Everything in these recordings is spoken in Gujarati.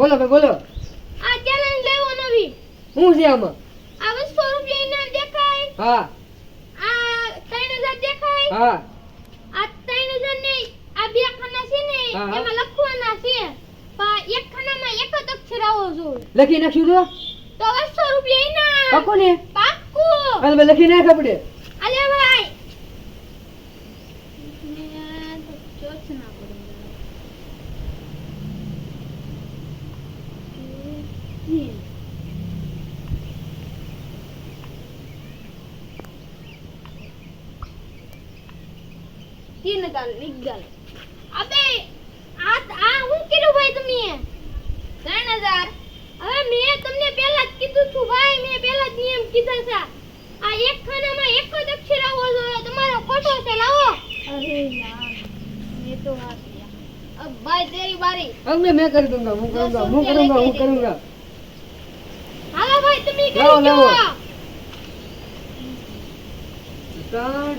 બોલો ભાઈ બોલો. આ ચેલેન્જ લેવો નવી. શું છે આમાં? આ 200 રૂપિયા ઇનામ દેખાય. હા આ 3000 દેખાય. હા આ 3000 ને આ બે ખાના છે ને હા, હા. એમાં લખવાના છે. પણ એક ખાનામાં એક જ અક્ષર આવવો જોઈએ. લખી નાખ્યું તો 200 રૂપિયા ઇનામ. પાકો ને? પાક્કું. હાલ ભાઈ લખી નાખ આપણે. અલે ભાઈ. મેં તો ચોચ ના પડે. तीन गाल लिख गाल अबे आ હું કર્યું ભાઈ તમે 3000 હવે મેં તમને પહેલા જ કીધું છું ભાઈ મેં પહેલા જ નિયમ કીધા છે આ એક ખાનામાં એક જ અક્ષર આવવો જોઈએ તમારો ખોટો છે લાવો અરે યાર મેં તો હાથ लिया अब भाई तेरी बारी अब मैं कर दूंगा હું करूंगा હાલો ભાઈ તમે લાવો, કરી લાવો. દો ત્રણ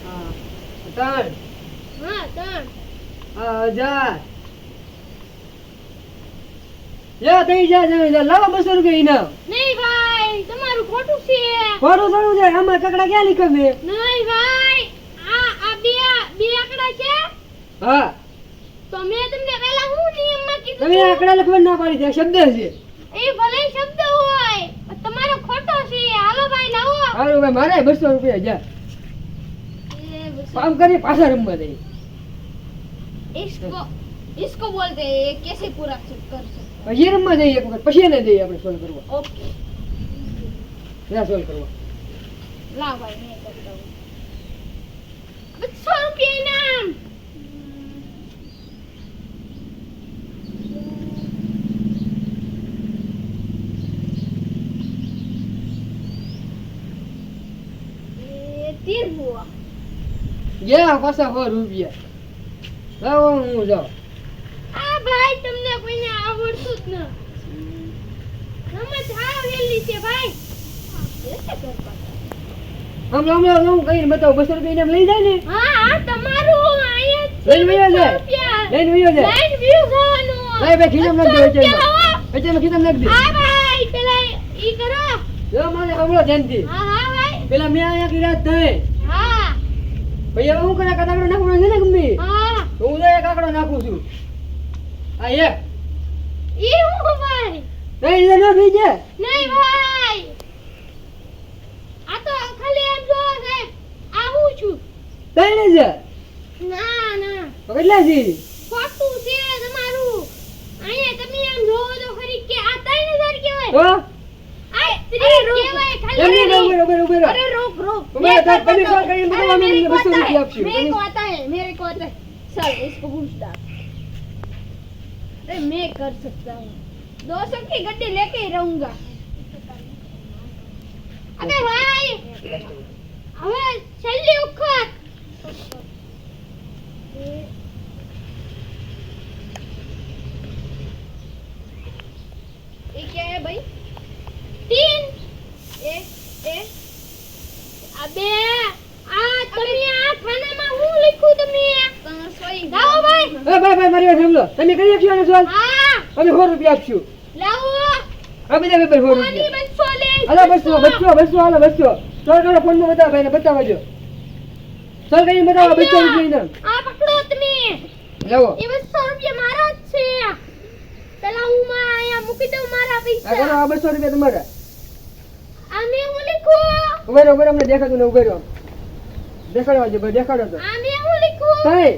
હા ત્રણ હા ત્રણ હજાર યા થઈ જાય લાવો 200 રૂપિયા ઇનામ. નહીં ભાઈ તમારું ખોટું છે ખોટું થોડું છે આમાં કકડા ક્યાં લીખે છે? નહીં ભાઈ આ બે આંકડા છે હા તો મેં તમને પહેલા હું નિયમમાં કીધું તમે આંકડા લખવા ના પાડી છે શબ્દ છે. એ ભલે શબ્દ હોય પણ તમારો ખોટો છે હાલો ભાઈ લાવો હારું ભાઈ મારે 200 રૂપિયા જા કામ કરી પાછા રમવા દે. इसको बोलते हैं ये कैसे पूरा कर सकते પછી રમવા જઈએ એક વખત પછી એને જઈએ આપણે સોલ્વ કરવા. ओके ના સોલ્વ કરવા ला भाई मैं करता हूँ 200 रुपये इनाम ये 3 हुआ ગયા પાછા 100 રૂપિયા લાવો હું જાઉં. આ ભાઈ તમને કોઈને આવડતું જ ન રમત હાવ હેલી છે ભાઈ કેસે કરતા હમણાં હું કહીને બતાવું 200 રૂપિયા ઇનામ લઈ જાય ને હા આ તમારું આયા લઈને વયો જાય. લઈને વયો જાય. લાઈન વ્યૂ જવાનું ભાઈ ભાઈ ખીચમ નાખ દે વચ્ચેમાં ખીચમ નાખ દે. હા ભાઈ પેલા ઈ કરો જો મને હમણાં ધ્યાનથી હા હા ભાઈ પેલા મેં આયા કી રાત થાય હા ભાઈ હવે હું કદાચ કાકડો નાખવાનો છે ને ગમે હા તો હું તો એક કાકડો નાખું છું. આ એક ઈ હું ભાઈ નહીં ન થઈ જાય નહીં ભાઈ આ તો ખાલી એમ જો સાહેબ આ હું છું 3000 ના ના તો કેટલા છે? ખોટું છે તમારું અહીંયા તમે એમ જોવો તો ખરી કે આ 3000 કહેવાય તો આ 30 કહેવાય એમની ખાલી ઉભેરો अरे रोक रोक तुम्हें તમે કોલ કરીને બતાવો अरे મેં मेरे को 200 आता રૂપિયા है આપશું. मेरे को आता है मेरे को आता है चल इसको पूछता अरे मैं कर सकता हूँ 200 की गड्डी लेके ही रहूंगा अबे भाई હવે છેલ્લી વખત ये क्या है भाई 3 एक अबे આ તમે આ ખાનામાં હું લખ્યું તમે લાવો ભાઈ એ ભાઈ મારી વાત સાંભળો તમે કરી આપશો ને સોલ હા અમે 100 રૂપિયા આપશું. લાવો આપી દે પેપર 100 પાણી રૂપિયા. બસો લે હાલો 200 હાલો 200 સોલ કરો ફોનમાં બતાવો ભાઈને બતાવજો. સોલ કરીને બતાવો 200 રૂપિયા ઇનામ. આ પકડો તમે લાવો એ 200 રૂપિયા મારા જ છે પેલા હું અહીંયા મૂકી દઉં મારા આ કરો પૈસા આ 200 રૂપિયા તમારા. આ મેં હું લખ્યું ઉભેરો અમને દેખાતું ને ઉભેરો દેખાડવા જો ભાઈ દેખાડો તો આ મેં હું લખ્યું થાય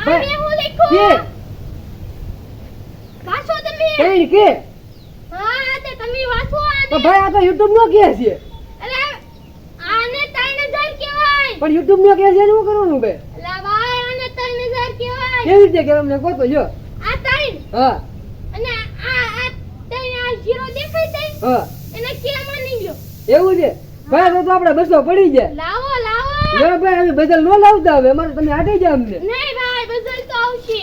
આ મેં હું કે લખ્યું વાંચો તમે કઈ કે હા તે તમે વાંચો તો આને ભાઈ આ તો YouTube નો કે છે અરે આને 3000 કહેવાય પણ YouTube નો કે છે ને શું કરવાનું બે અલા ભાઈ આને 3000 કહેવાય કેવી રીતે કે અમને કહો તો જો આ 3 હા અને આ 3 આ 0 દેખાય છે હા એને કે માની લ્યો એવું છે ભાઈ તો આપણે 200 પડી જાય. લાવો લાવો લે ભાઈ અમે બદલ નો લાવતા હવે અમારે તમે આટે જાય અમને નહીં ભાઈ બદલ તો આવશે